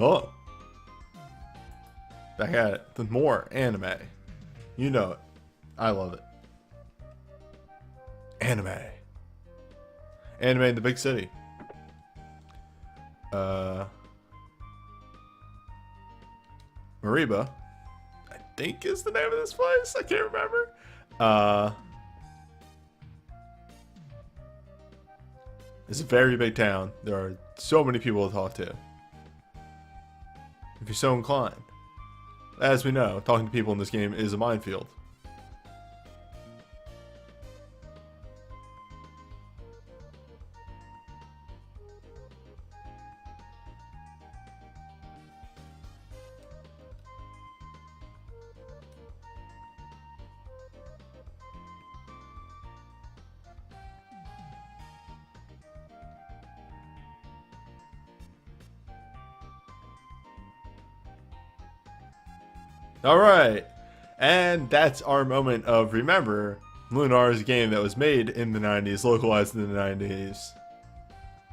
Oh, back at it with more anime. You know it. I love it. Anime. Anime in the big city. Mariba, I think is the name of this place. I can't remember. It's a very big town. There are so many people to talk to. If you're so inclined. As we know, talking to people in this game is a minefield. Alright, and that's our moment of remember. Lunar is a game that was made in the 90s, localized in the 90s,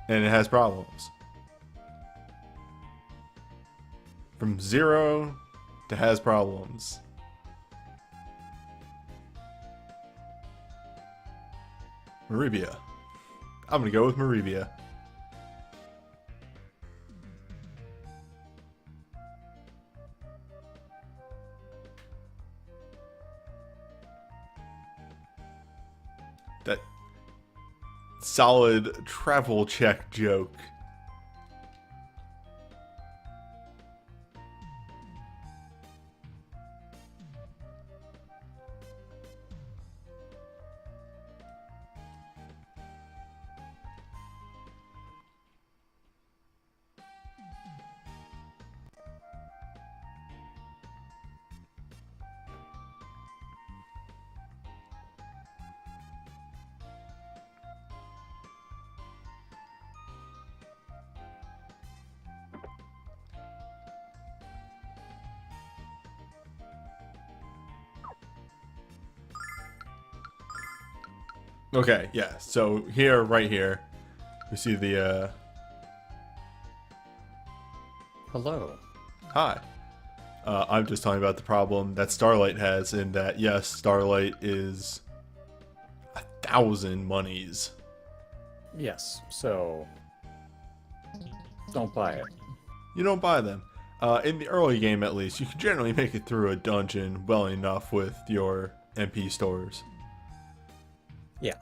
and it has problems. From zero to has problems. Maribia. I'm gonna go with Maribia. That solid travel check joke. Okay, yeah. So here, right here, we see the, Hello. hi. I'm just talking about the problem that Starlight has in that, yes, Starlight is 1,000 monies. Yes, so don't buy it. You don't buy them. In the early game, at least, you can generally make it through a dungeon well enough with your MP stores. Yeah.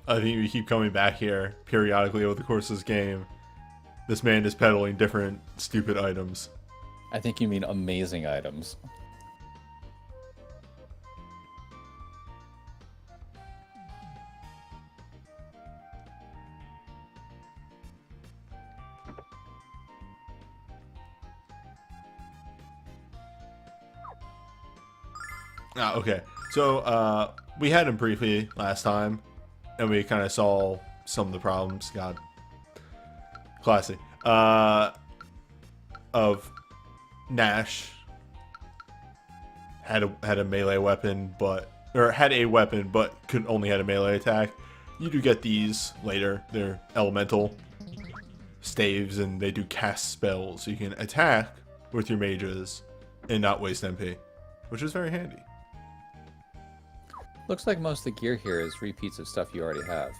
I think we keep coming back here periodically over the course of this game. This man is peddling different stupid items. I think you mean amazing items. Ah, okay. So, we had him briefly last time, and we kind of saw some of the problems. God. Classy. Of Nash had a melee weapon, or had a weapon, but could only had a melee attack. You do get these later. They're elemental staves, and they do cast spells. So you can attack with your mages and not waste MP, which is very handy. Looks like most of the gear here is repeats of stuff you already have.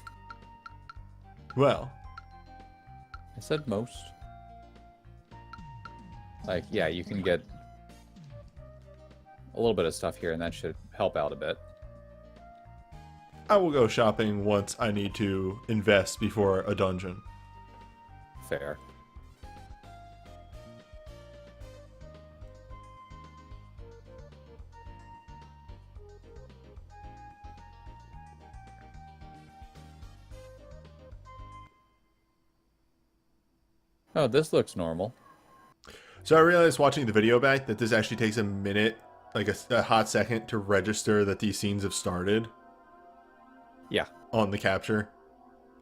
Well, I said most. Like, yeah, you can get a little bit of stuff here, and that should help out a bit. I will go shopping once I need to invest before a dungeon. Fair. Oh, this looks normal. So I realized watching the video back that this actually takes a minute, like a hot second, to register that these scenes have started Yeah. on the capture.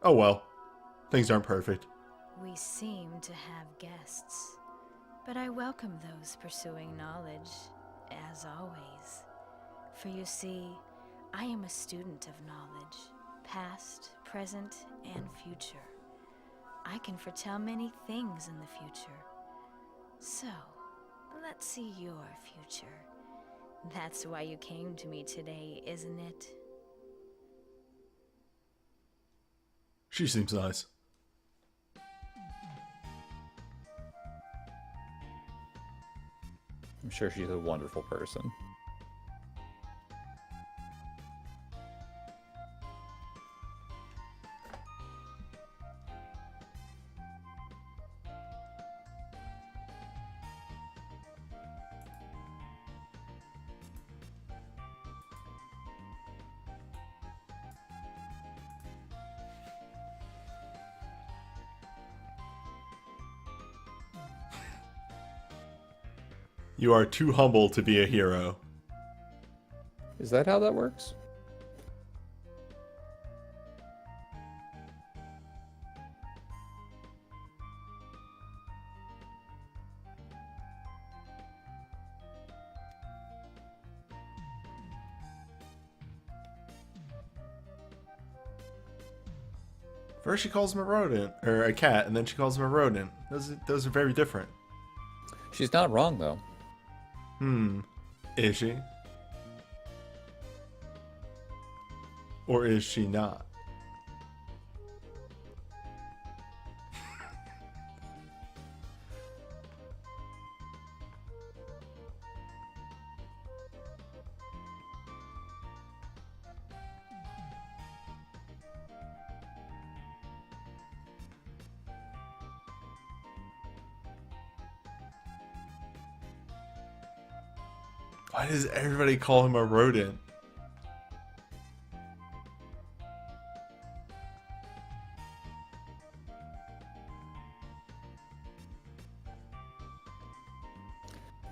Oh well. Things aren't perfect. We seem to have guests, but I welcome those pursuing knowledge, as always. For you see, I am a student of knowledge, past, present, and future. I can foretell many things in the future. So, let's see your future. That's why you came to me today, isn't it? She seems nice. I'm sure she's a wonderful person. You are too humble to be a hero. Is that how that works? First she calls him a rodent, or a cat, and then she calls him a rodent. Those are very different. She's not wrong, though. Is she? Or is she not? Why does everybody call him a rodent?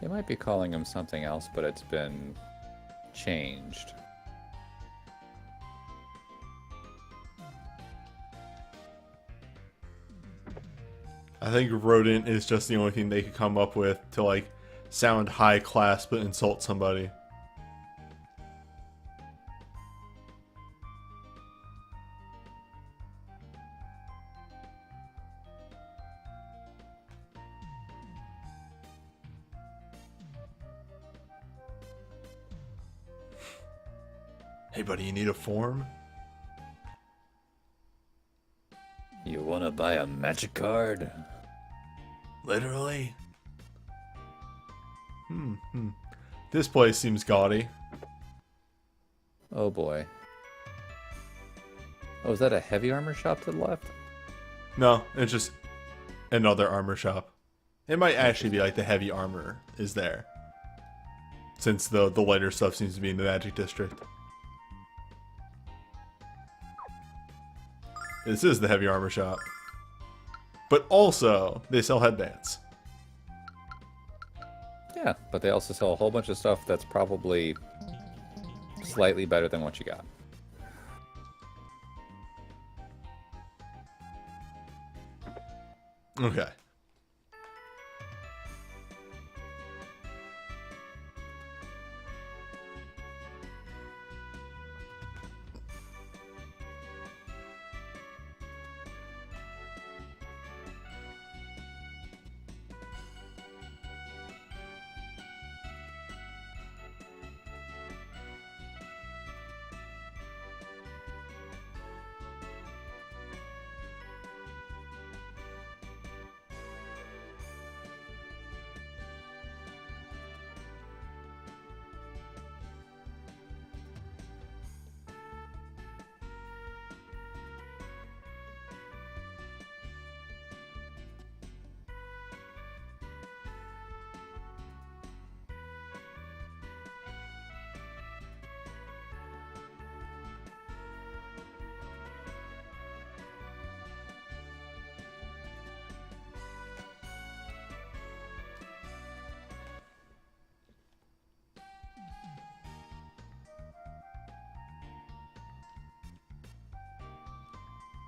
They might be calling him something else, but it's been changed. I think rodent is just the only thing they could come up with to like sound high class but insult somebody. Hey buddy, you need a form? You wanna buy a magic card? Literally? This place seems gaudy. Oh boy. Oh, is that a heavy armor shop to the left? No, it's just another armor shop. It might actually be like the heavy armor is there. Since the lighter stuff seems to be in the magic district. This is the heavy armor shop. But also, they sell headbands. Yeah, but they also sell a whole bunch of stuff that's probably slightly better than what you got. Okay.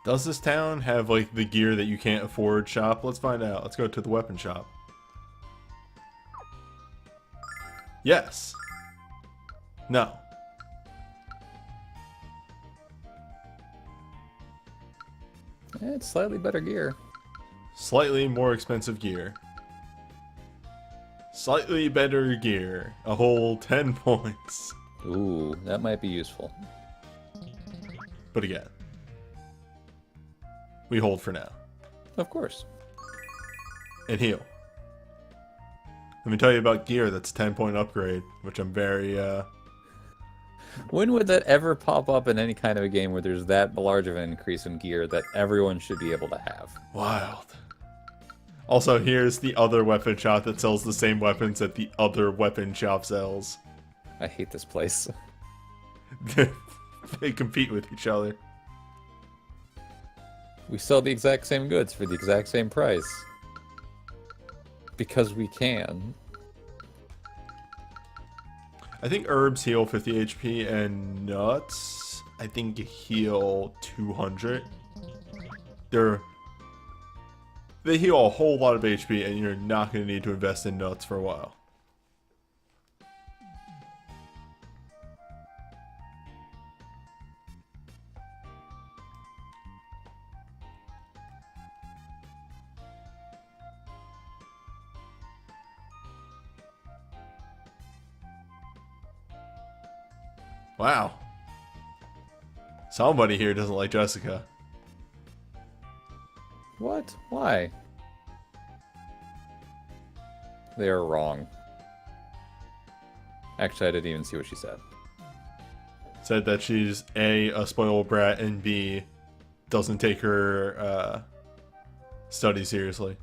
Does this town have like the gear that you can't afford shop? Let's find out. Let's go to the weapon shop. Yes. No. It's slightly better gear. Slightly more expensive gear. Slightly better gear. A whole 10 points. Ooh, that might be useful. But again, we hold for now. Of course. And heal. Let me tell you about gear that's 10-point upgrade, which I'm very, When would that ever pop up in any kind of a game where there's that large of an increase in gear that everyone should be able to have? wild. Also, here's the other weapon shop that sells the same weapons that the other weapon shop sells. I hate this place. They compete with each other. We sell the exact same goods for the exact same price. Because we can. I think herbs heal 50 HP and nuts, I think, heal 200. They heal a whole lot of HP, and you're not going to need to invest in nuts for a while. Wow. Somebody here doesn't like Jessica. What? Why? They are wrong. Actually, I didn't even see what she said. Said that she's a spoiled brat, and B, doesn't take her study seriously.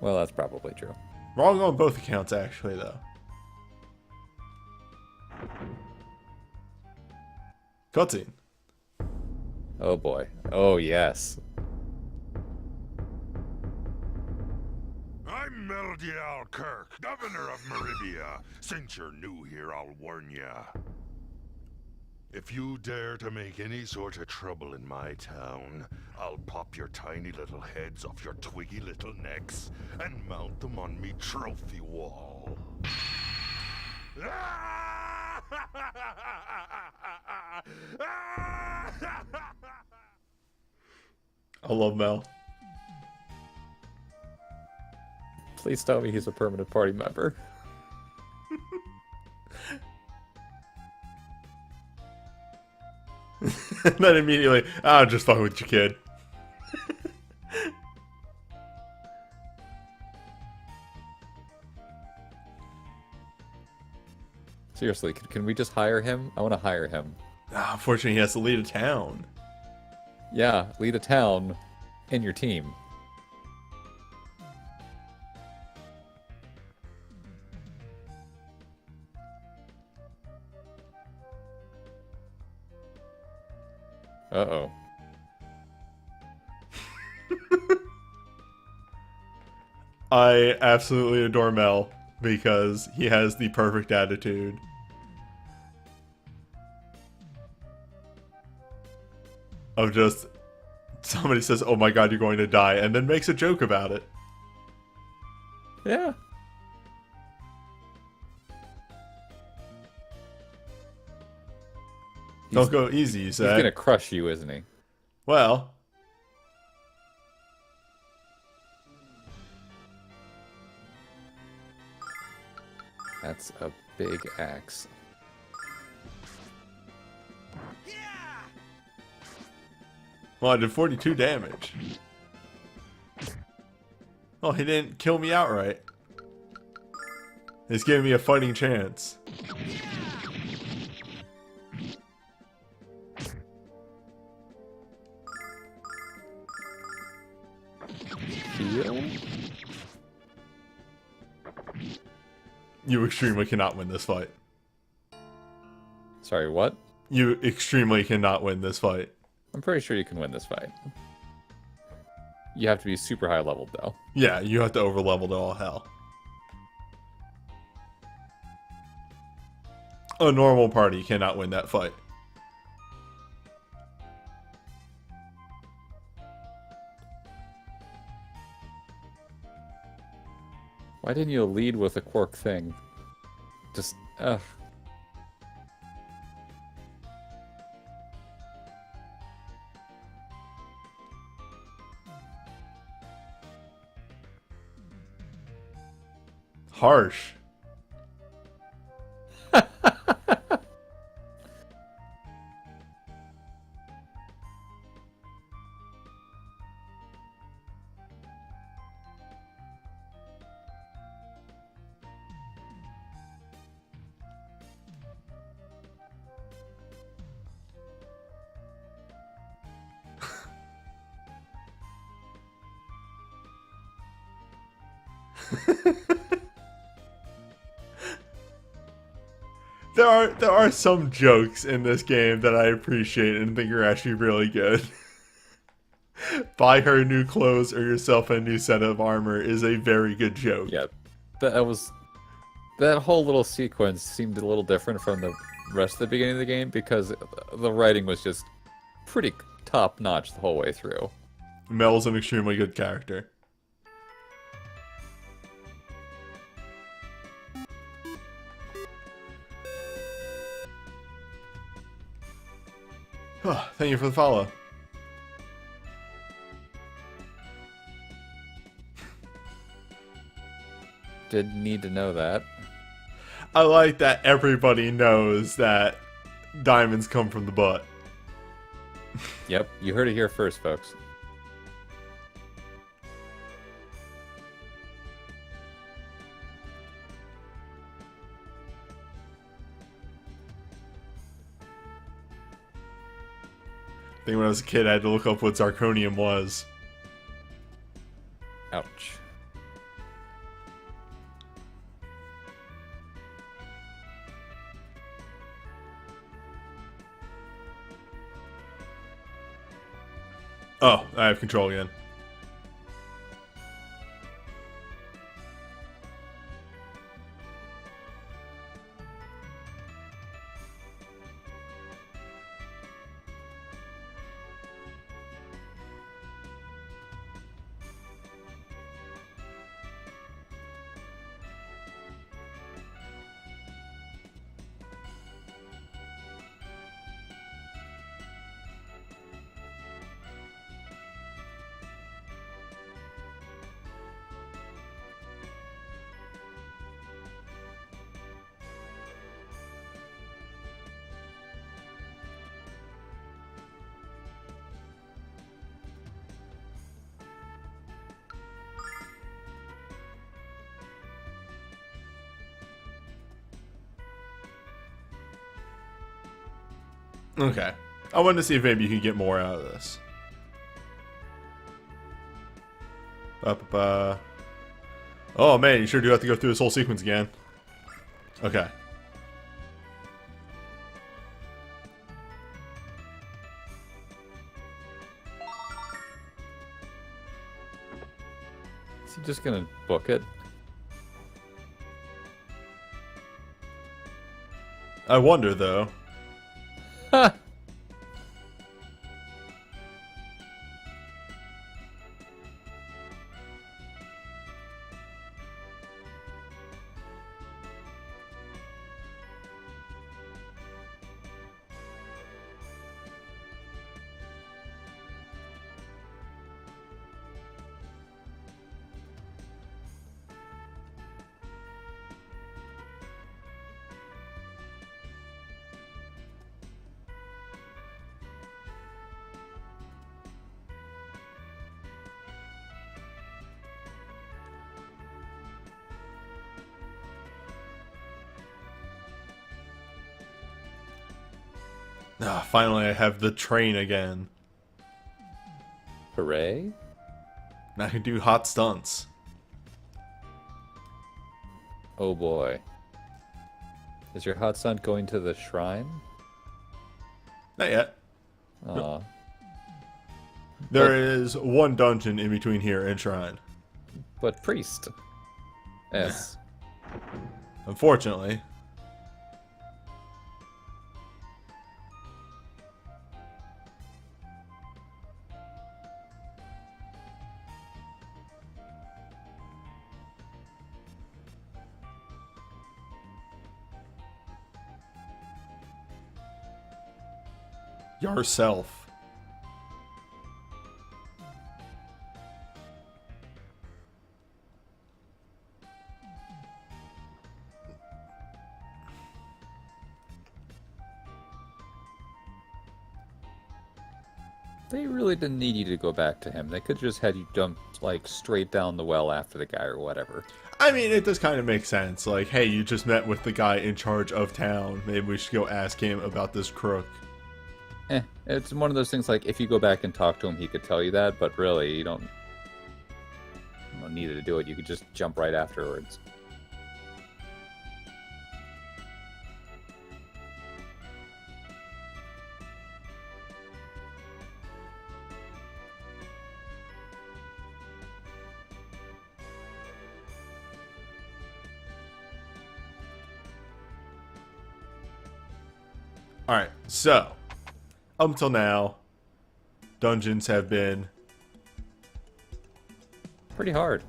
Well, that's probably true. Wrong on both accounts, actually, though. Cutscene. Oh boy. Oh yes. I'm Meldial Kirk, Governor of Meribia. Since you're new here, I'll warn ya. If you dare to make any sort of trouble in my town, I'll pop your tiny little heads off your twiggy little necks and mount them on me trophy wall. I love Mel. Please tell me he's a permanent party member. And then immediately, I'm just fucking with your kid. Seriously, can we just hire him? I want to hire him. Unfortunately, he has to lead a town. Yeah, lead a town in your team. Uh-oh. I absolutely adore Mel because he has the perfect attitude. Of just, somebody says, oh my god, you're going to die, and then makes a joke about it. Yeah. Don't go easy, you He's say. gonna crush you, isn't he? Well, That's a big axe. well, I did 42 damage. Oh, he didn't kill me outright. He's giving me a fighting chance. Heal? You extremely cannot win this fight. Sorry, what? You extremely cannot win this fight. I'm pretty sure you can win this fight. You have to be super high leveled, though. Yeah, you have to overlevel to all hell. A normal party cannot win that fight. Why didn't you lead with a Quark thing? Just, ugh. Harsh. There are some jokes in this game that I appreciate and think are actually really good. Buy her new clothes or yourself a new set of armor is a very good joke. Yeah, that whole little sequence seemed a little different from the rest of the beginning of the game because the writing was just pretty top notch the whole way through. Mel's an extremely good character. Thank you for the follow. Didn't need to know that. I like that everybody knows that diamonds come from the butt. Yep, you heard it here first, folks. I think when I was a kid, I had to look up what zirconium was. Ouch. Oh, I have control again. Okay. I wanted to see if maybe you can get more out of this. Oh man, you sure do have to go through this whole sequence again. Okay. Is he just gonna book it? I wonder though. Ha! Ah, finally I have the train again. Hooray? Now I can do hot stunts. Oh boy. Is your hot stunt going to the shrine? Not yet. Aw. There is one dungeon in between here and Shrine. But priest. Yes. Unfortunately. yourself. They really didn't need you to go back to him. They could just had you jump like straight down the well after the guy or whatever. I mean, it does kind of make sense. Like, hey, you just met with the guy in charge of town. Maybe we should go ask him about this crook. It's one of those things like if you go back and talk to him, he could tell you that, but really you don't need to do it. You could just jump right afterwards. Alright, so, up until now, dungeons have been, Pretty hard.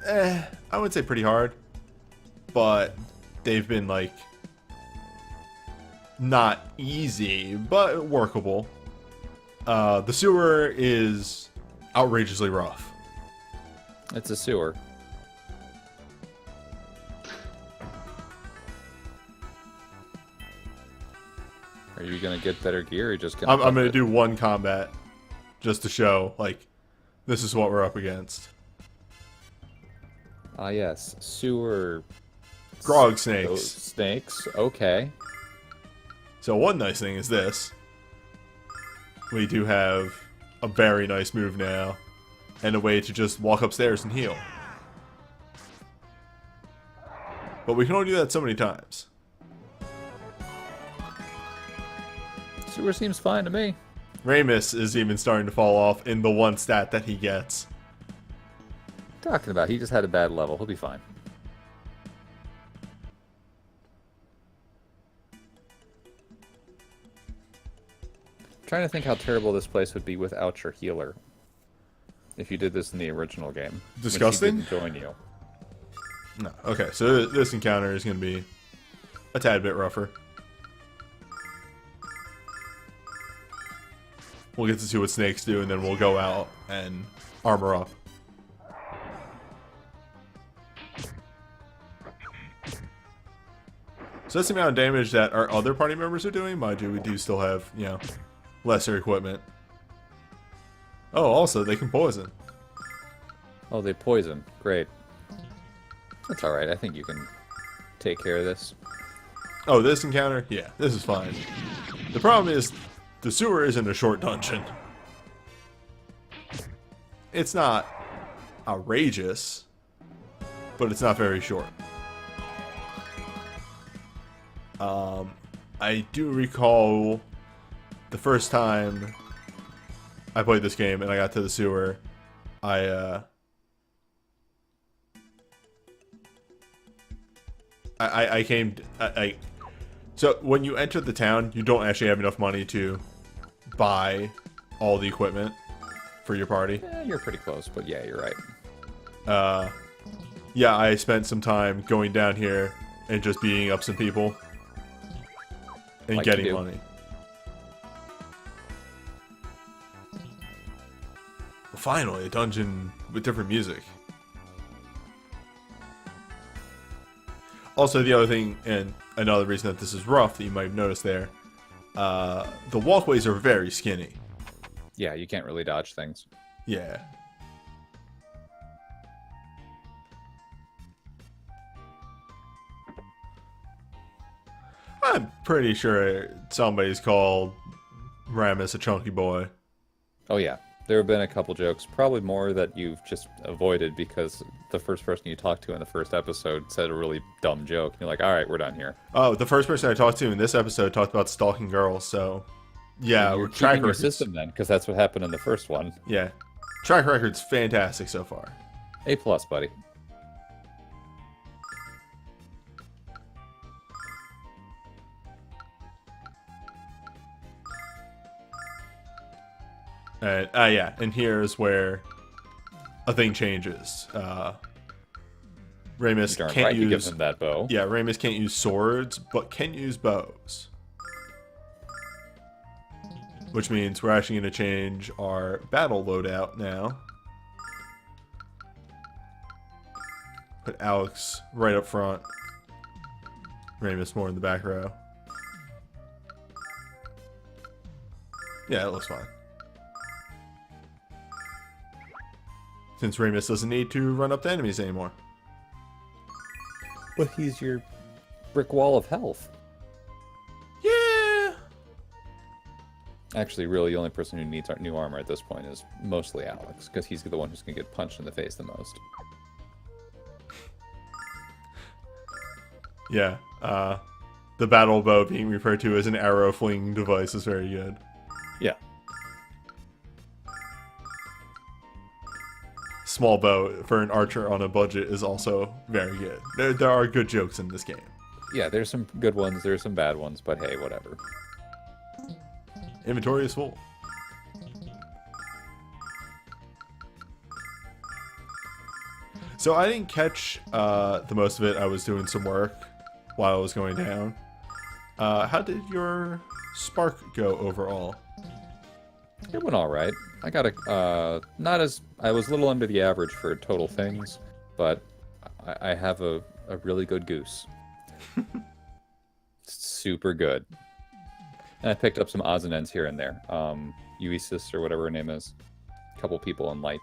I wouldn't say pretty hard, but they've been, like, not easy, but workable. The sewer is outrageously rough. It's a sewer. Are you gonna get better gear or you just gonna I'm pump going to it? do one combat just to show, like, this is what we're up against. Ah, yes. Sewer... Grog snakes. Those snakes, okay. So one nice thing is this. We do have a very nice move now, and a way to just walk upstairs and heal. But we can only do that so many times. Sewer seems fine to me. Ramus is even starting to fall off in the one stat that he gets. Talking about, he just had a bad level. He'll be fine. Trying to think how terrible this place would be without your healer. If you did this in the original game. Disgusting? When she didn't join you. No. Okay, so this encounter is going to be a tad bit rougher. We'll get to see what snakes do, and then we'll go out and armor up. So that's the amount of damage that our other party members are doing. Mind you, we do still have, you know, lesser equipment. Oh, also, they can poison. Oh, they poison. Great. That's alright. I think you can take care of this. Oh, this encounter? Yeah, this is fine. The problem is, the sewer isn't a short dungeon. It's not outrageous, but it's not very short. I do recall the first time I played this game and I got to the sewer, I so when you enter the town, you don't actually have enough money to buy all the equipment for your party. You're pretty close, but yeah, you're right. Yeah, I spent some time going down here and just beating up some people and Like you getting do. money. Well, finally, a dungeon with different music. Also, the other thing, and another reason that this is rough that you might have noticed there, the walkways are very skinny. Yeah, you can't really dodge things. Yeah. I'm pretty sure somebody's called Ramus a chunky boy. Oh yeah, there have been a couple jokes, probably more that you've just avoided because the first person you talked to in the first episode said a really dumb joke. You're like, all right, we're done here. Oh, the first person I talked to in this episode talked about stalking girls, so yeah, You're track cheating your records. system then, because that's what happened in the first one. Yeah, track record's fantastic so far. A+, buddy. And yeah, and here's where a thing changes. Ramus Darn can't right, you give use him that bow. yeah, Ramus can't use swords, but can use bows. which means we're actually going to change our battle loadout now. Put Alex right up front. Ramus more in the back row. Yeah, it looks fine. Since Ramus doesn't need to run up to enemies anymore. But he's your brick wall of health. Yeah! Actually, really, the only person who needs our new armor at this point is mostly Alex, because he's the one who's going to get punched in the face the most. Yeah, the battle bow being referred to as an arrow fling device is very good. Yeah. Small bow for an archer on a budget is also very good. There are good jokes in this game. Yeah, there's some good ones, there's some bad ones, but hey, whatever. Inventory is full. So I didn't catch the most of it. I was doing some work while I was going down. How did your spark go overall? It went all right. I got a not as I was a little under the average for total things, but I have a really good goose. Super good. And I picked up some odds and ends here and there. Uisis or whatever her name is. A couple people in light.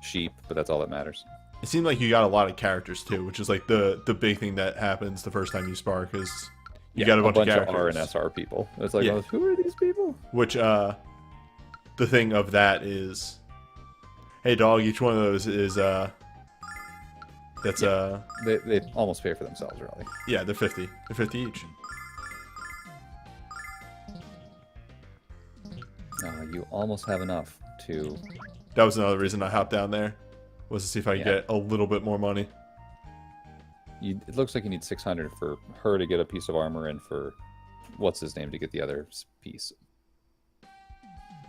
Sheep, but that's all that matters. It seemed like you got a lot of characters too, which is like the big thing that happens the first time you spark is you got a bunch of characters. R and SR people. It's like, Yeah. oh, who are these people? Which the thing of that is, hey dog, each one of those is that's They almost pay for themselves, really. yeah, they're 50. They're 50 each. You almost have enough to... That was another reason I hopped down there, was to see if I could get a little bit more money. It looks like you need 600 for her to get a piece of armor and for what's his name to get the other piece.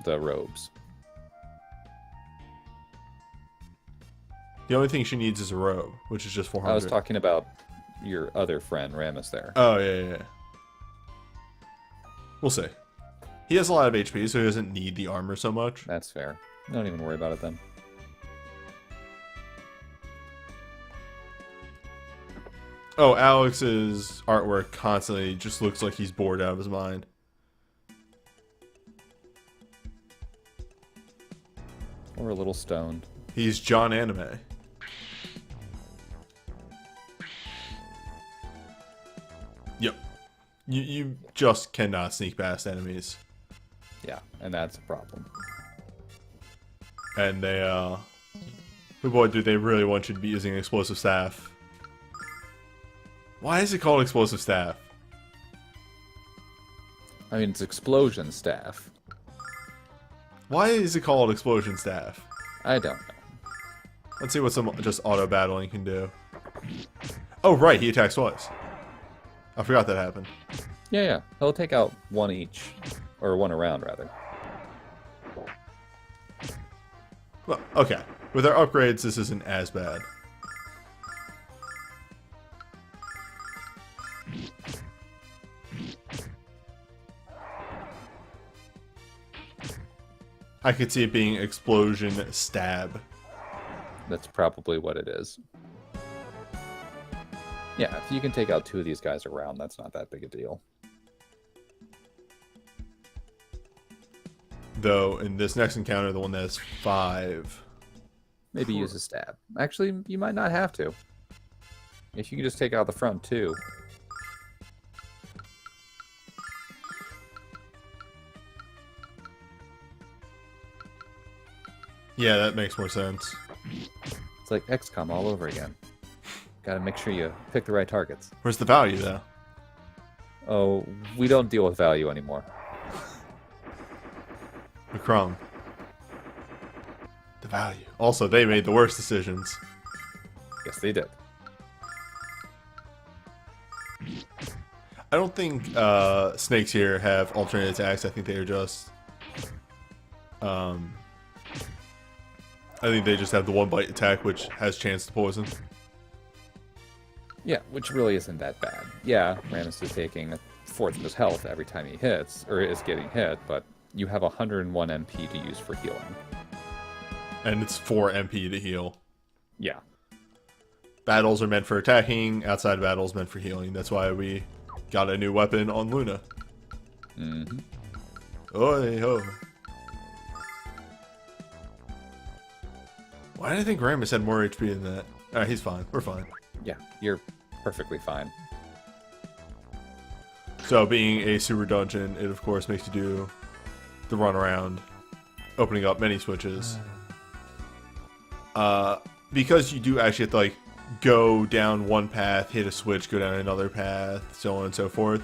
The robes. The only thing she needs is a robe, which is just 400. I was talking about your other friend, Ramus, there. Oh, yeah. We'll see. He has a lot of HP, so he doesn't need the armor so much. That's fair. Don't even worry about it then. Oh, Alex's artwork constantly just looks like he's bored out of his mind. Or a little stoned. He's John Anime. Yep. You just cannot sneak past enemies. Yeah, and that's a problem. And they, oh boy, do they really want you to be using explosive staff. Why is it called explosive staff? I mean, it's explosion staff. Why is it called explosion staff? I don't know. Let's see what some just auto battling can do. Oh, right, he attacks twice. I forgot that happened. Yeah. He'll take out one each. Or one around, rather. Well, okay. With our upgrades, this isn't as bad. I could see it being explosion stab. That's probably what it is. Yeah, if you can take out two of these guys around, that's not that big a deal. Though, in this next encounter, the one that has 5... Maybe use a stab. Actually, you might not have to. If you can just take out the front, too. Yeah, that makes more sense. It's like XCOM all over again. Gotta make sure you pick the right targets. Where's the value, though? Oh, we don't deal with value anymore. The crumb. The value. Also, they made the worst decisions. Yes, they did. I don't think snakes here have alternate attacks. I think they are just... I think they just have the one bite attack, which has chance to poison. Yeah, which really isn't that bad. Yeah, Ramus is taking fourth of his health every time he hits, or is getting hit, but you have 101 MP to use for healing. And it's 4 MP to heal. Yeah. Battles are meant for attacking, outside battles meant for healing. That's why we got a new weapon on Luna. Mm-hmm. Oi ho. Why did I think Ramus had more HP than that? Alright, he's fine. We're fine. Yeah, you're perfectly fine. So, being a super dungeon, it of course makes you do the run around, opening up many switches. Because you do actually have to, like, go down one path, hit a switch, go down another path, so on and so forth.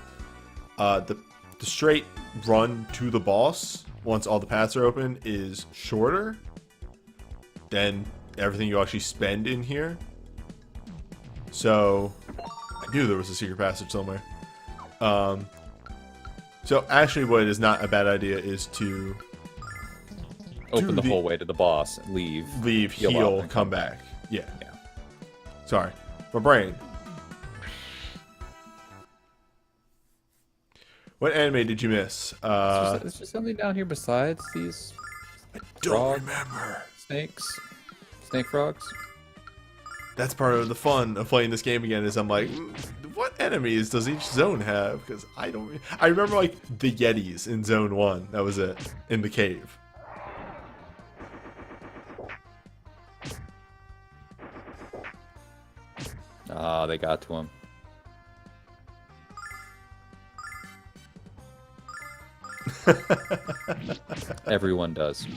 The straight run to the boss, once all the paths are open, is shorter than everything you actually spend in here. So, I knew there was a secret passage somewhere. So actually what is not a bad idea is to Open the whole way to the boss, leave, heal, up, come back. Yeah. Yeah. Sorry. My brain. What anime did you miss? Is there something down here besides these I don't remember. snakes? Snake frogs? That's part of the fun of playing this game again is I'm like, what enemies does each zone have? Because I don't... I remember, like, the Yetis in Zone 1. That was it. In the cave. Ah, they got to him. Everyone does.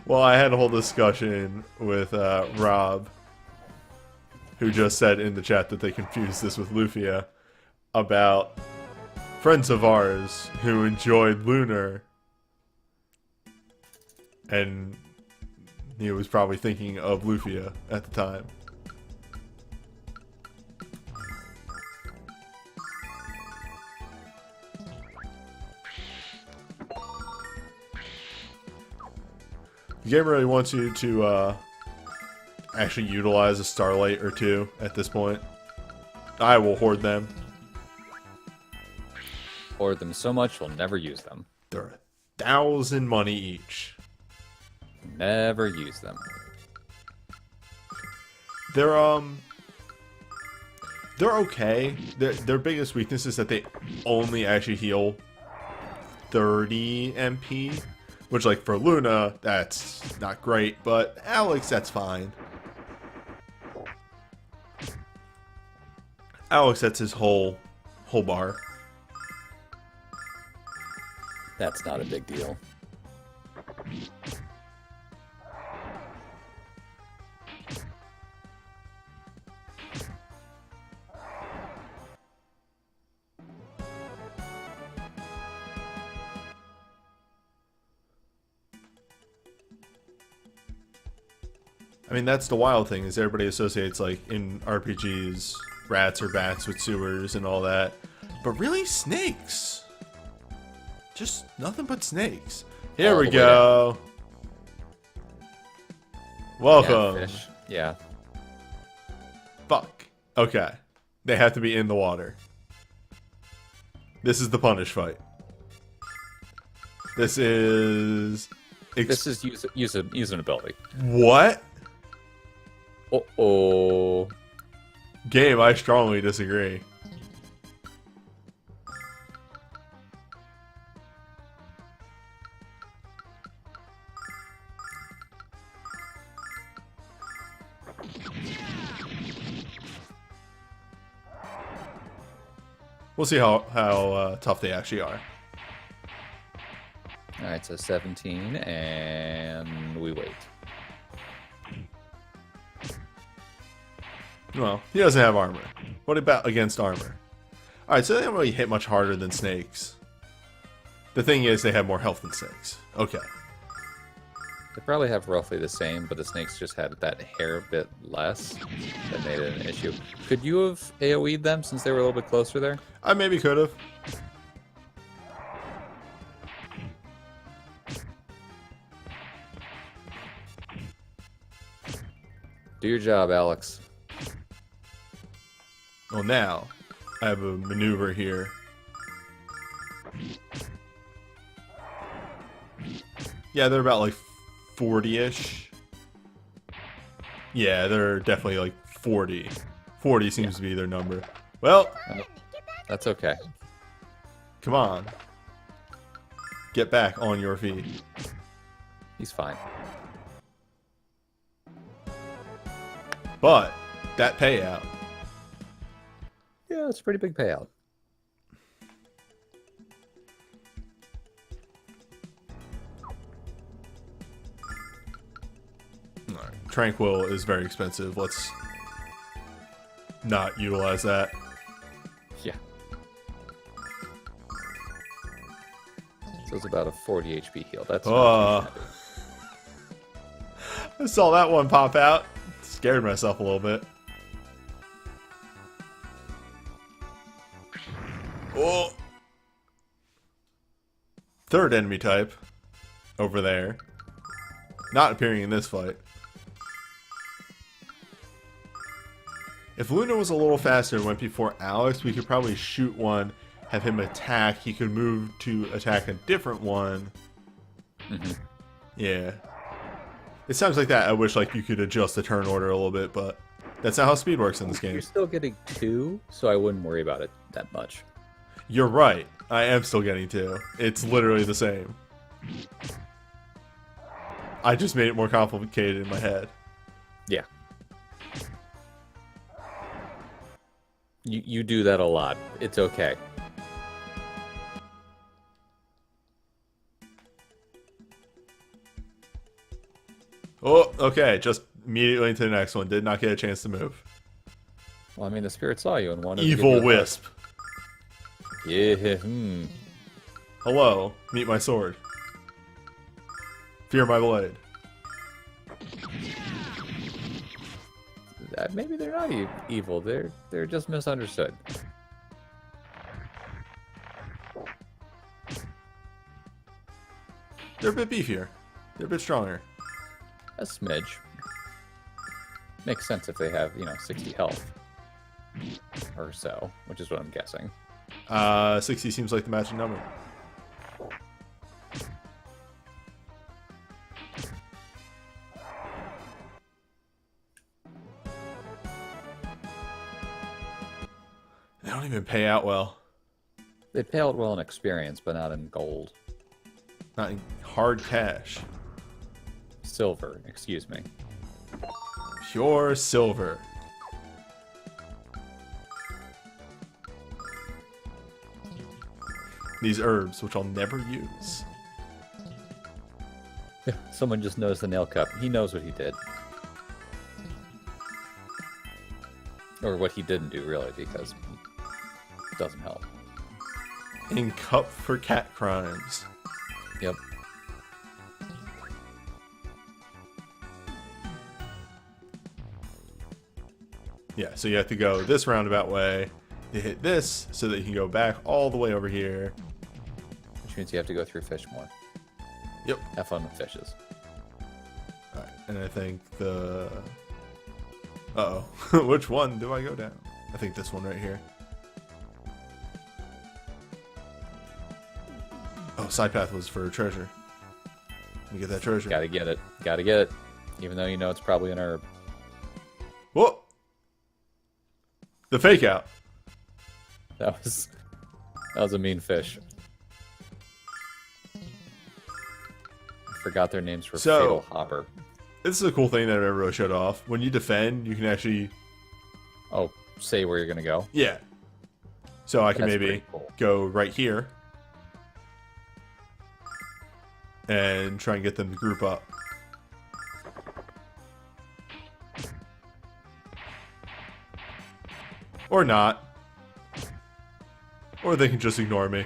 Well, I had a whole discussion with Rob, who just said in the chat that they confused this with Lufia, about friends of ours who enjoyed Lunar, and he was probably thinking of Lufia at the time. The game really wants you to actually utilize a starlight or two at this point. I will hoard them. Hoard them so much we'll never use them. They're 1,000 money each. Never use them. They're okay. Their biggest weakness is that they only actually heal 30 MP. Which, like, for Luna, that's not great, but Alex, that's fine. Alex, that's his whole bar. That's not a big deal. I mean, that's the wild thing, is everybody associates, like, in RPGs, rats or bats with sewers and all that. But really, snakes. Just nothing but snakes. Here All we the way go. Welcome. Yeah, fish. Yeah. Fuck. Okay. They have to be in the water. This is the punish fight. This is... This is use an ability. What? Uh-oh. Game, I strongly disagree. We'll see how tough they actually are. Alright, so 17, and we wait. Well, he doesn't have armor. What about against armor? Alright, so they don't really hit much harder than snakes. The thing is, they have more health than snakes. Okay. They probably have roughly the same, but the snakes just had that hair bit less. That made it an issue. Could you have AoE'd them since they were a little bit closer there? I maybe could have. Do your job, Alex. Well, now, I have a maneuver here Yeah, they're about like 40-ish. Yeah, they're definitely like 40. 40 seems to be their number. Well, That's okay. come on. Get back on your feet. He's fine. But that payout. Yeah, it's a pretty big payout. Alright, Tranquil is very expensive. Let's not utilize that. Yeah. So it's about a 40 HP heal. That's not too shabby. I saw that one pop out. Scared myself a little bit. Oh. Third enemy type. Over there. Not appearing in this fight. If Luna was a little faster and went before Alex, we could probably shoot one, have him attack. He could move to attack a different one. Yeah. It sounds like that. I wish like you could adjust the turn order a little bit, but that's not how speed works in this game. You're still getting 2, so I wouldn't worry about it that much. You're right. I am still getting 2. It's literally the same. I just made it more complicated in my head. Yeah. You do that a lot. It's okay. Oh, okay. Just immediately into the next one. Did not get a chance to move. Well, I mean, the spirit saw you and wanted to Evil give you a hug. Wisp. Yeah. Hello. Meet my sword. Fear my blade. Maybe they're not evil. They're just misunderstood. They're a bit beefier. They're a bit stronger. A smidge. Makes sense if they have, 60 health. Or so, which is what I'm guessing. 60 seems like the magic number. They don't even pay out well. They pay out well in experience, but not in gold. Not in hard cash. Silver, excuse me. Pure silver. These herbs, which I'll never use. Someone just noticed the nail cup. He knows what he did. Or what he didn't do, really, because it doesn't help. In cup for cat crimes. Yep. Yeah, so you have to go this roundabout way to hit this so that you can go back all the way over here. Which means you have to go through fish more. Yep. Have fun with fishes. Alright, and I think the... Uh-oh. Which one do I go down? I think this one right here. Oh, side path was for treasure. Let me get that treasure. Gotta get it. Gotta get it. Even though you know it's probably an herb. Whoa! The fake out. That was a mean fish. I forgot their names for So- Fatal Hopper. This is a cool thing that I never really showed off. When you defend, you can actually... Oh, say where you're gonna go. Yeah. So I can That's maybe pretty cool. go right here. And try and get them to group up. Or not. Or they can just ignore me.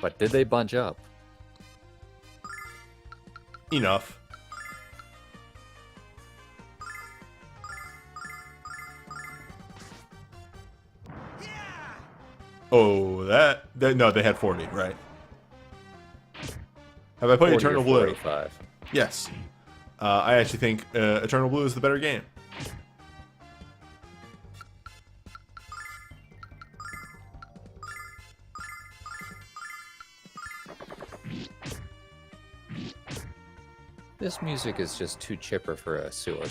But did they bunch up? Enough. Oh, no, they had 40, right? Have I played 40 or Eternal Blue? 45. Yes. I actually think Eternal Blue is the better game. This music is just too chipper for a sewer.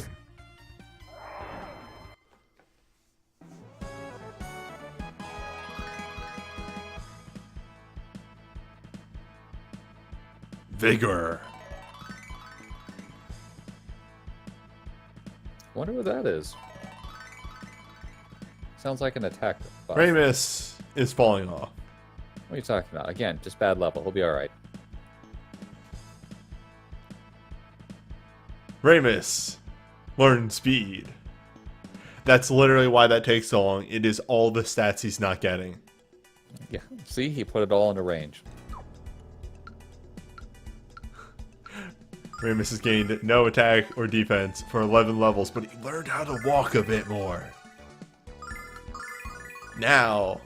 Vigor. Wonder what that is. Sounds like an attack buff. Ramus is falling off. What are you talking about? Again, just bad level. He'll be alright. Ramus, learn speed. That's literally why that takes so long. It is all the stats he's not getting. Yeah, see? He put it all into range. Ramus has gained no attack or defense for 11 levels, but he learned how to walk a bit more. Now,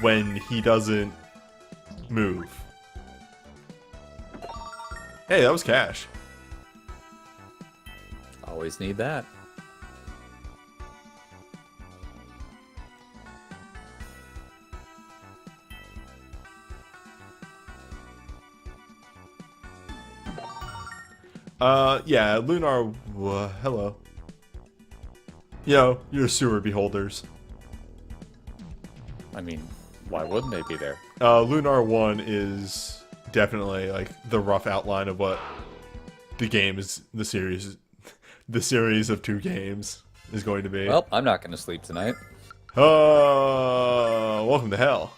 when he doesn't move. Hey, that was cash. Always need that. Yeah, Lunar, hello. Yo, you're sewer beholders. I mean, why wouldn't they be there? Lunar 1 is definitely, like, the rough outline of what the game is, the series of 2 games is going to be. Well, I'm not going to sleep tonight. Welcome to hell.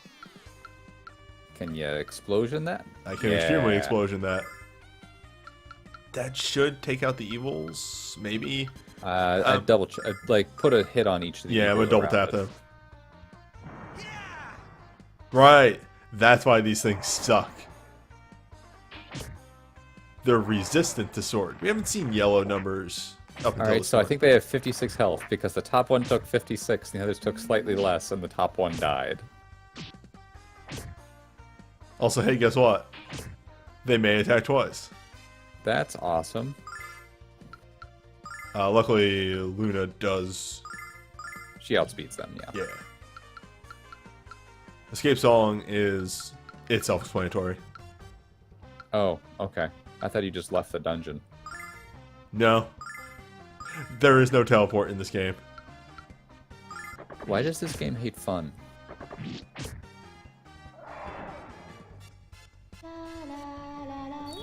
Can you explosion that? I can extremely explosion that. That should take out the evils, maybe. I'd I'd, like, put a hit on each of the Yeah, I'm gonna evils double tap around them. Right. That's why these things suck. They're resistant to sword. We haven't seen yellow numbers up until Alright, this so I point. think they have 56 health, because the top one took 56, and the others took slightly less, and the top one died. Also, hey, guess what? They may attack twice. That's awesome. Luckily, Luna does. She outspeeds them, yeah. Yeah. Escape song is. It's self explanatory. Oh, okay. I thought you just left the dungeon. No. There is no teleport in this game. Why does this game hate fun?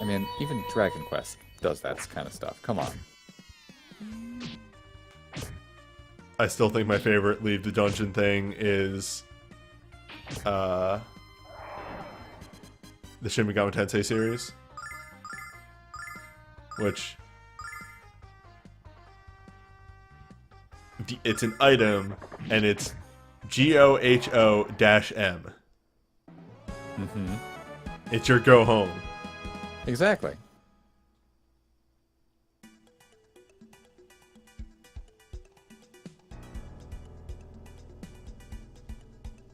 I mean, even Dragon Quest does that kind of stuff. Come on. I still think my favorite leave the dungeon thing is the Shin Megami Tensei series, which it's an item and it's GOHO-M. Mm-hmm. It's your go home. Exactly.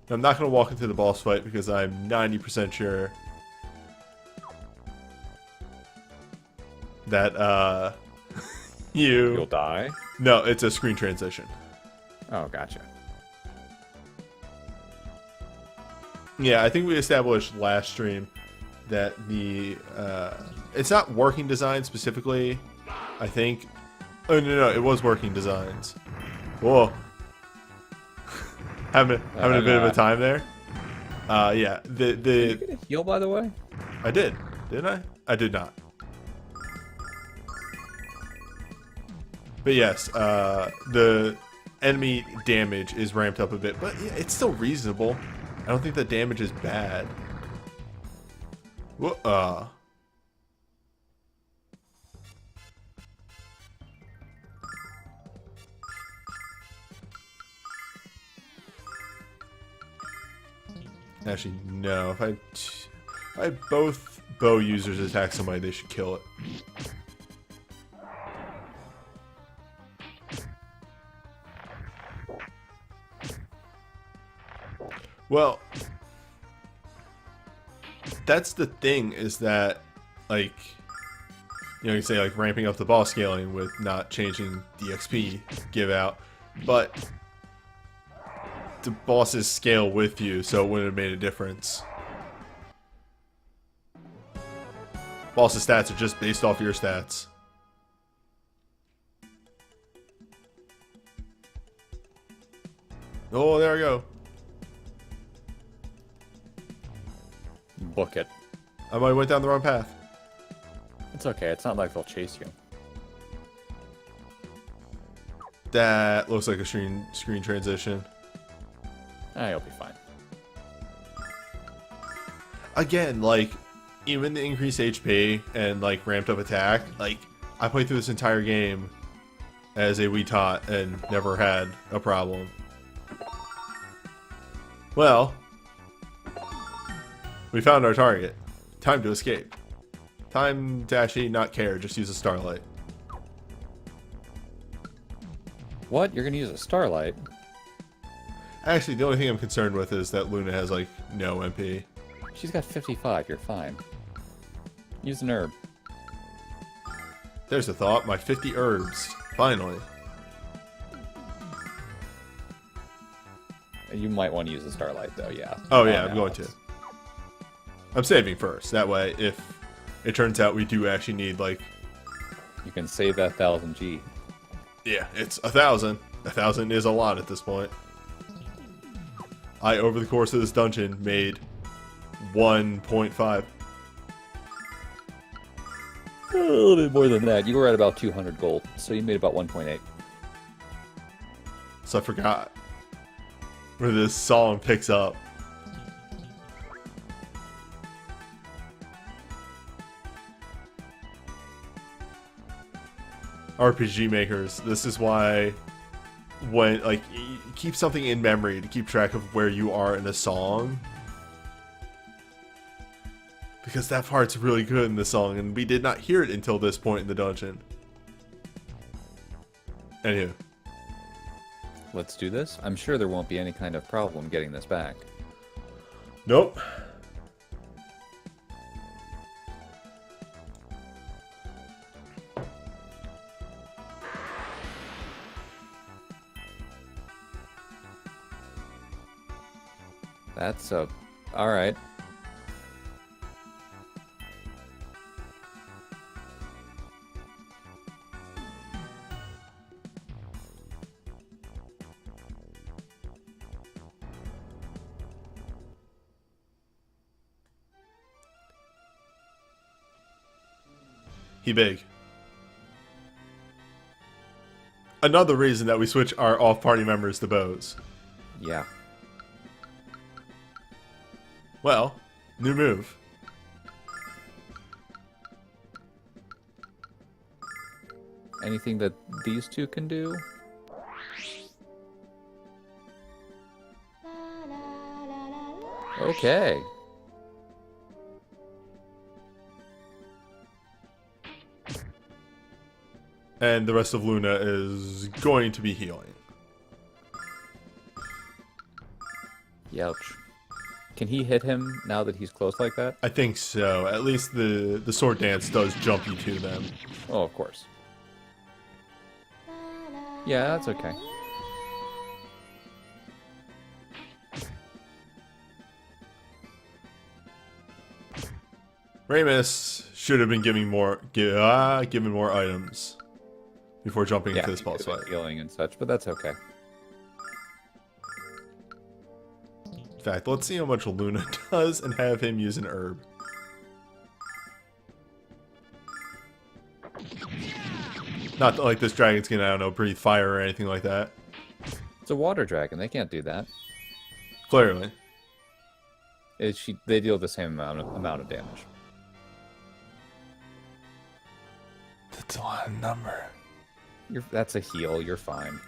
I'm not going to walk into the boss fight because I'm 90% sure that You'll die? No, it's a screen transition. Oh, gotcha. Yeah, I think we established last stream that the it's not working design specifically. I think. Oh no, it was working designs. Whoa, having a bit of a time there. Yeah, Did you get a heal, by the way? I did, didn't I? I did not. But yes, the enemy damage is ramped up a bit, but yeah, it's still reasonable. I don't think the damage is bad. Whoa, Actually, no. If I both bow users attack somebody, they should kill it. Well, that's the thing, is that, like, you know, you say, like, ramping up the boss scaling with not changing the XP give out, but the bosses scale with you, so it wouldn't have made a difference. Boss's stats are just based off your stats. Oh, there we go. Book it. I might have went down the wrong path. It's okay. It's not like they'll chase you. That looks like a screen transition. Ah, you'll be fine. Again, like, even the increased HP and, like, ramped up attack, like, I played through this entire game as a wee tot and never had a problem. Well, we found our target. Time to escape. Time to actually not care, just use a starlight. What? You're gonna use a starlight? Actually, the only thing I'm concerned with is that Luna has, like, no MP. She's got 55. You're fine. Use an herb. There's a thought. My 50 herbs. Finally. You might want to use a starlight, though. Yeah. Oh, yeah, I'm going to. I'm saving first. That way, if it turns out we do actually need, like... You can save that 1000 G. Yeah, it's 1,000. 1,000 is a lot at this point. I, over the course of this dungeon, made 1.5. A little bit more than that. You were at about 200 gold, so you made about 1.8. So I forgot where this song picks up. RPG makers, this is why when, like, you keep something in memory to keep track of where you are in a song. Because that part's really good in the song, and we did not hear it until this point in the dungeon. Anywho. Let's do this. I'm sure there won't be any kind of problem getting this back. Nope. That's alright. He big. Another reason that we switch our off-party members to bows. Yeah. Well, new move. Anything that these two can do? Okay. And the rest of Luna is going to be healing. Youch. Can he hit him now that he's close like that? I think so. At least the sword dance does jump you to them. Oh, of course. Yeah, that's okay. Ramus should have been giving more items before jumping into this boss fight. Healing and such, but that's okay. In fact, let's see how much Luna does and have him use an herb. Not that, like, this dragon's gonna, I don't know, breathe fire or anything like that. It's a water dragon. They can't do that. Clearly. They deal the same amount of damage. That's a lot of number. That's a heal. You're fine.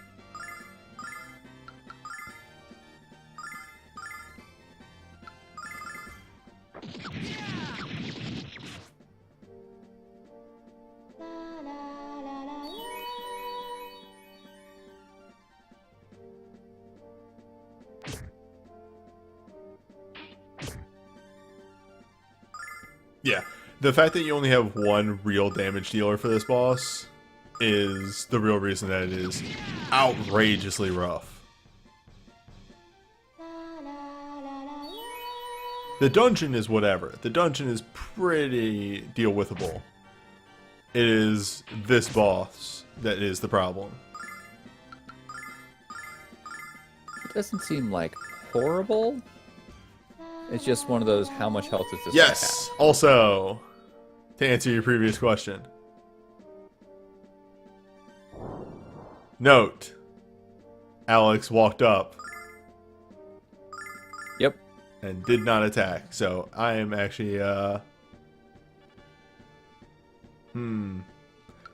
Yeah. The fact that you only have one real damage dealer for this boss is the real reason that it is outrageously rough. The dungeon is whatever. The dungeon is pretty deal-withable. It is this boss that is the problem. It doesn't seem like horrible. It's just one of those, how much health does this guy Yes! Also, to answer your previous question. Note, Alex walked up have? Yep. and did not attack. So I am actually,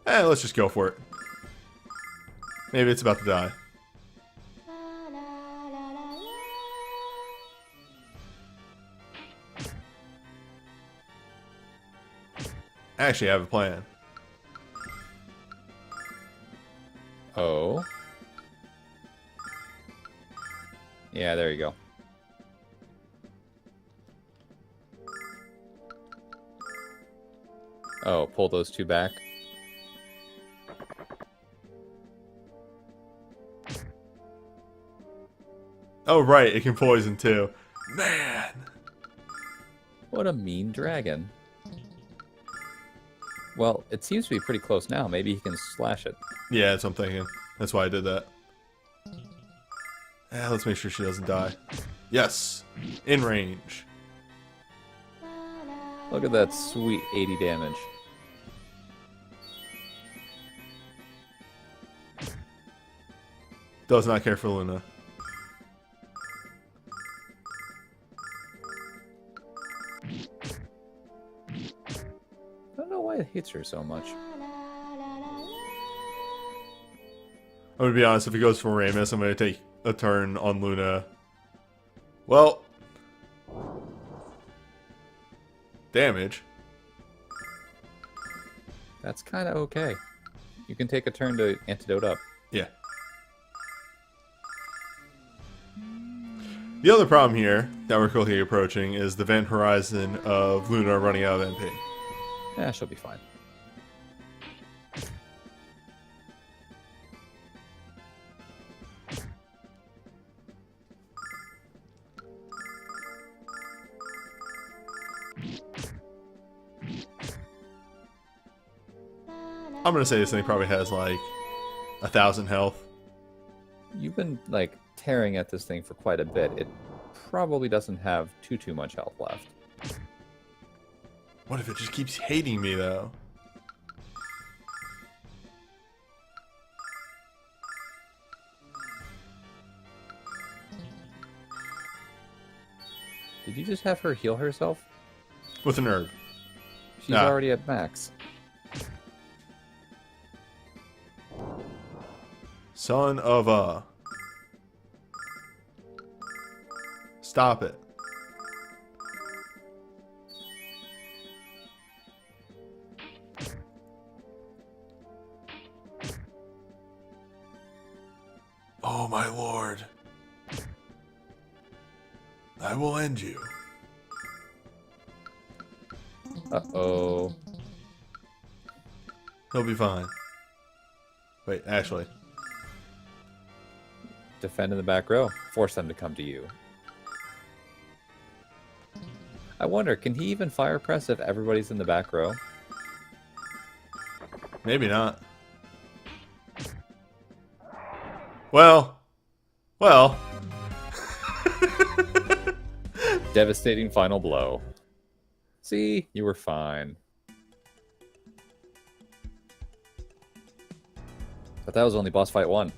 let's just go for it. Maybe it's about to die. I actually have a plan. Oh. Yeah, there you go. Oh, pull those two back. Oh, right, it can poison too. Man! What a mean dragon. Well, it seems to be pretty close now. Maybe he can slash it. Yeah, that's what I'm thinking. That's why I did that. Let's make sure she doesn't die. Yes! In range. Look at that sweet 80 damage. Does not care for Luna. I don't know why it hates her so much. I'm gonna be honest, if he goes for Ramus, I'm gonna take a turn on Luna. Well. Damage. That's kind of okay. You can take a turn to antidote up. Yeah. The other problem here that we're quickly approaching is the event horizon of Luna running out of MP. Yeah, she'll be fine. I'm gonna say this thing probably has like 1,000 health. You've been, like, tearing at this thing for quite a bit. It probably doesn't have too much health left. What if it just keeps hating me though? Did you just have her heal herself? With an herb. She's Nah. already at max. Son of a... Stop it. Oh my lord. I will end you. Uh-oh. He'll be fine. Wait, actually. Defend in the back row. Force them to come to you. I wonder, can he even fire press if everybody's in the back row? Maybe not. Well. Devastating final blow. See? You were fine. But that was only boss fight 1.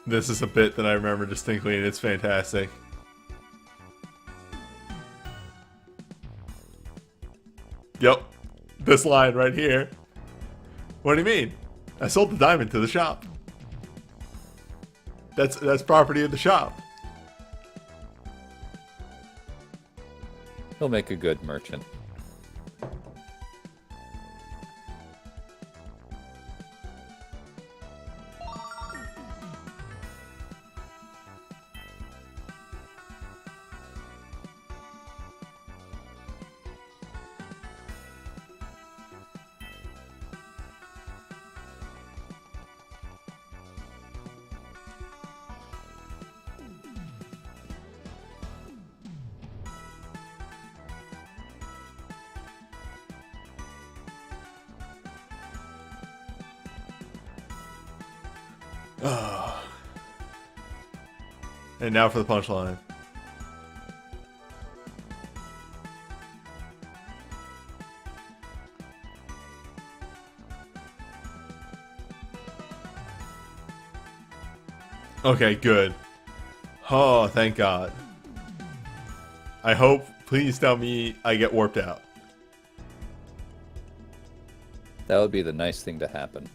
This is a bit that I remember distinctly, and it's fantastic. Yep. This line right here. What do you mean? I sold the diamond to the shop. That's property of the shop. He'll make a good merchant. And now for the punchline. Okay, good. Oh, thank God. I hope, please tell me I get warped out. That would be the nice thing to happen.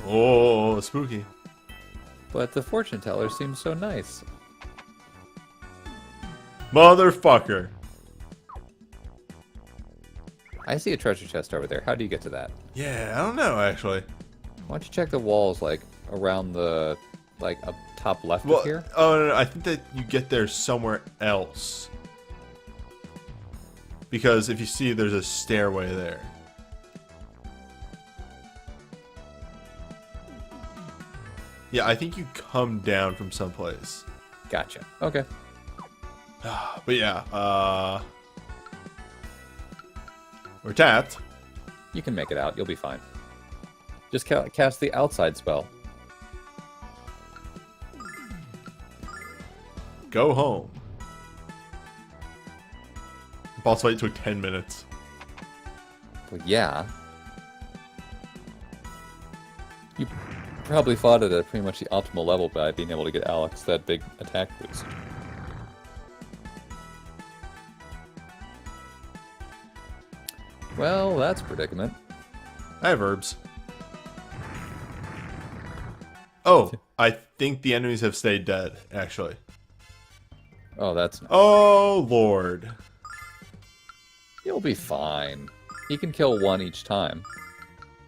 Oh, spooky. But the fortune teller seems so nice. Motherfucker. I see a treasure chest over there. How do you get to that? Yeah, I don't know, actually. Why don't you check the walls, like, around the, like, up top left Well, of here? oh, no, I think that you get there somewhere else. Because if you see, there's a stairway there. Yeah, I think you come down from someplace. Gotcha. Okay. But yeah, we're tapped. You can make it out. You'll be fine. Just cast the outside spell. Go home. Boss fight took 10 minutes. Well, yeah. You probably fought it at pretty much the optimal level by being able to get Alex that big attack boost. Well, that's a predicament. I have herbs. Oh, I think the enemies have stayed dead, actually. Oh, that's... Oh, Lord. He'll be fine. He can kill one each time.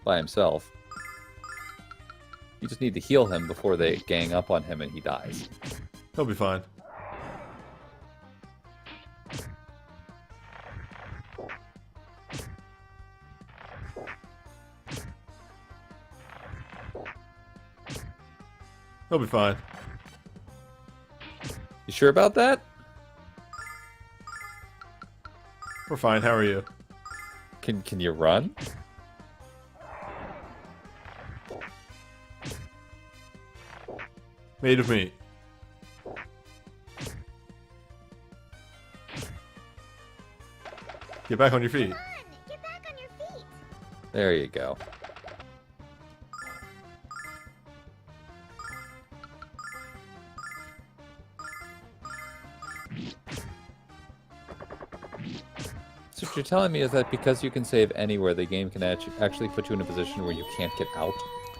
By himself. You just need to heal him before they gang up on him and he dies. He'll be fine. He'll be fine. You sure about that? We're fine. How are you? Can you run? Made of meat. Get back on your feet. Get back on your feet. There you go. So what you're telling me is that because you can save anywhere, the game can actually put you in a position where you can't get out?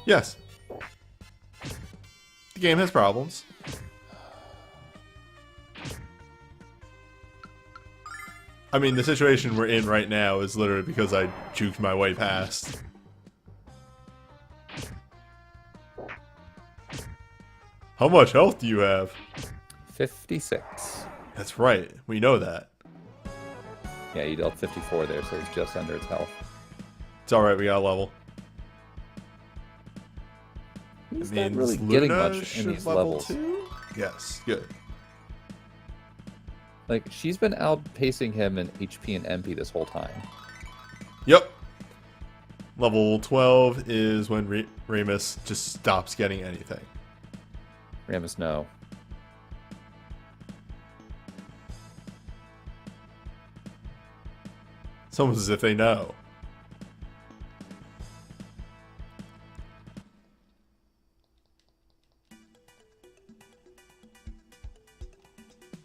Yes. The game has problems. I mean, the situation we're in right now is literally because I juked my way past. How much health do you have? 56. That's right. We know that. Yeah, you dealt 54 there, so it's just under its health. It's alright, we got a level. He's I mean, not really Luna getting much in should these level levels. 2? Yes, good. Like, she's been outpacing him in HP and MP this whole time. Yep. Level 12 is when Remus just stops getting anything. Ramus, no. It's almost as if they know.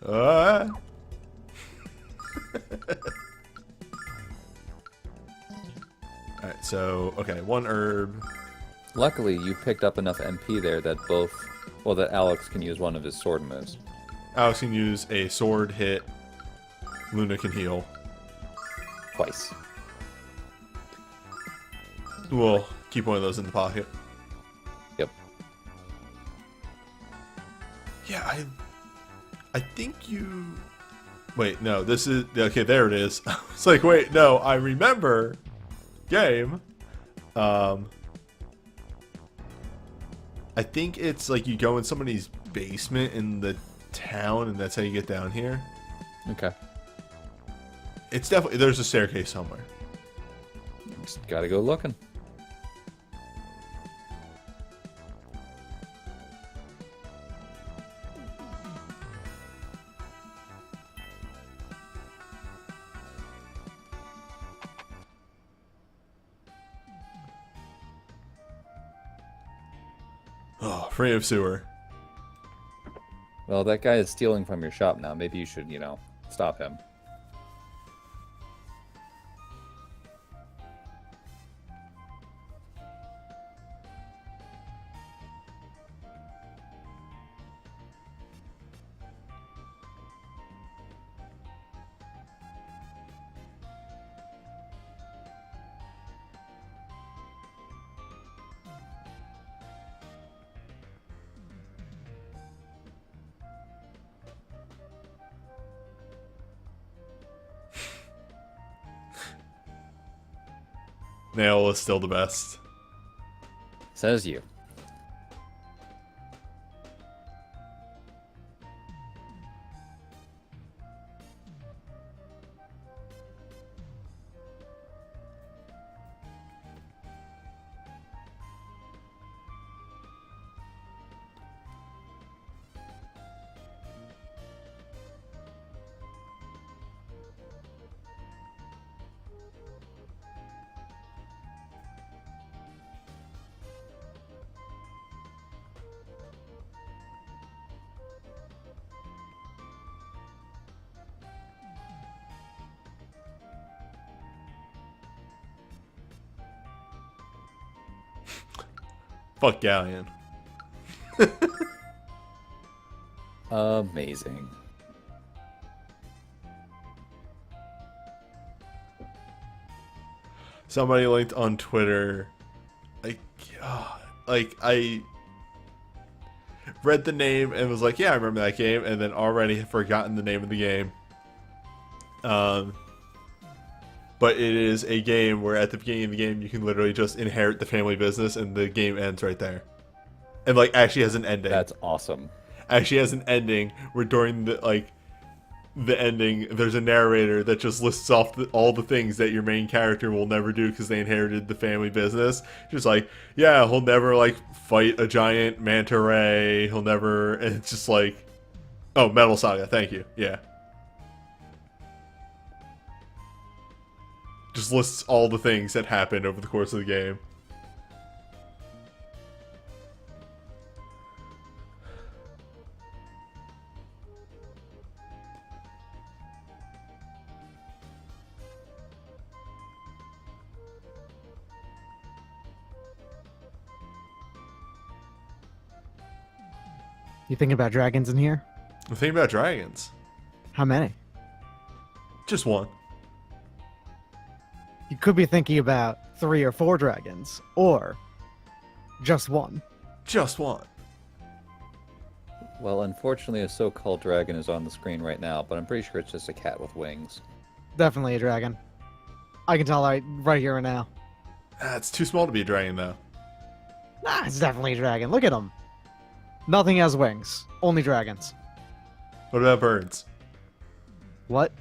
Alright, so, okay, one herb. Luckily, you picked up enough MP there that that Alex can use one of his sword moves. Alex can use a sword hit. Luna can heal. Twice. We'll keep one of those in the pocket. Yep. Yeah, I think you Wait, no, this is... Okay, there it is. It's like, wait, no, I remember... Game. I think it's like you go in somebody's basement in the town, and that's how you get down here. Okay. It's definitely... There's a staircase somewhere. Just gotta go looking. Oh, free of sewer. Well, that guy is stealing from your shop now. Maybe you should, stop him. Nail is still the best. Says you. Fuck Galleon. Amazing. Somebody linked on Twitter, I read the name and was like, yeah, I remember that game, and then already had forgotten the name of the game. But it is a game where at the beginning of the game you can literally just inherit the family business and the game ends right there. And actually has an ending. That's awesome. Actually has an ending where during the ending there's a narrator that just lists off all the things that your main character will never do because they inherited the family business. Just yeah, he'll never fight a giant manta ray. He'll never... And it's just oh, Metal Saga, thank you. Yeah. Just lists all the things that happened over the course of the game. You thinking about dragons in here? I'm thinking about dragons. How many? Just one. You could be thinking about 3 or 4 dragons, or just one. Just one. Well, unfortunately, a so-called dragon is on the screen right now, but I'm pretty sure it's just a cat with wings. Definitely a dragon. I can tell right here and now. It's too small to be a dragon, though. Nah, it's definitely a dragon. Look at him. Nothing has wings. Only dragons. What about birds? What?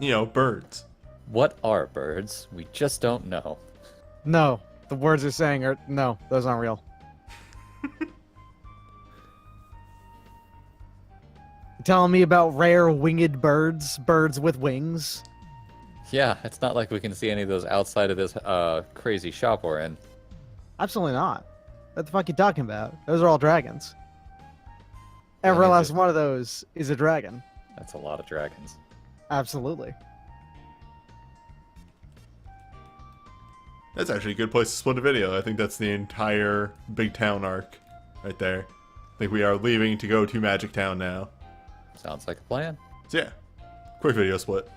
Birds. What are birds? We just don't know. No. The words you're saying are... No, those aren't real. You telling me about rare winged birds? Birds with wings? Yeah, it's not like we can see any of those outside of this crazy shop we're in. Absolutely not. What the fuck are you talking about? Those are all dragons. Every Yeah, last one of those is a dragon. That's a lot of dragons. Absolutely. That's actually a good place to split a video. I think that's the entire Big Town arc right there. I think we are leaving to go to Magic Town now. Sounds like a plan. So yeah, quick video split.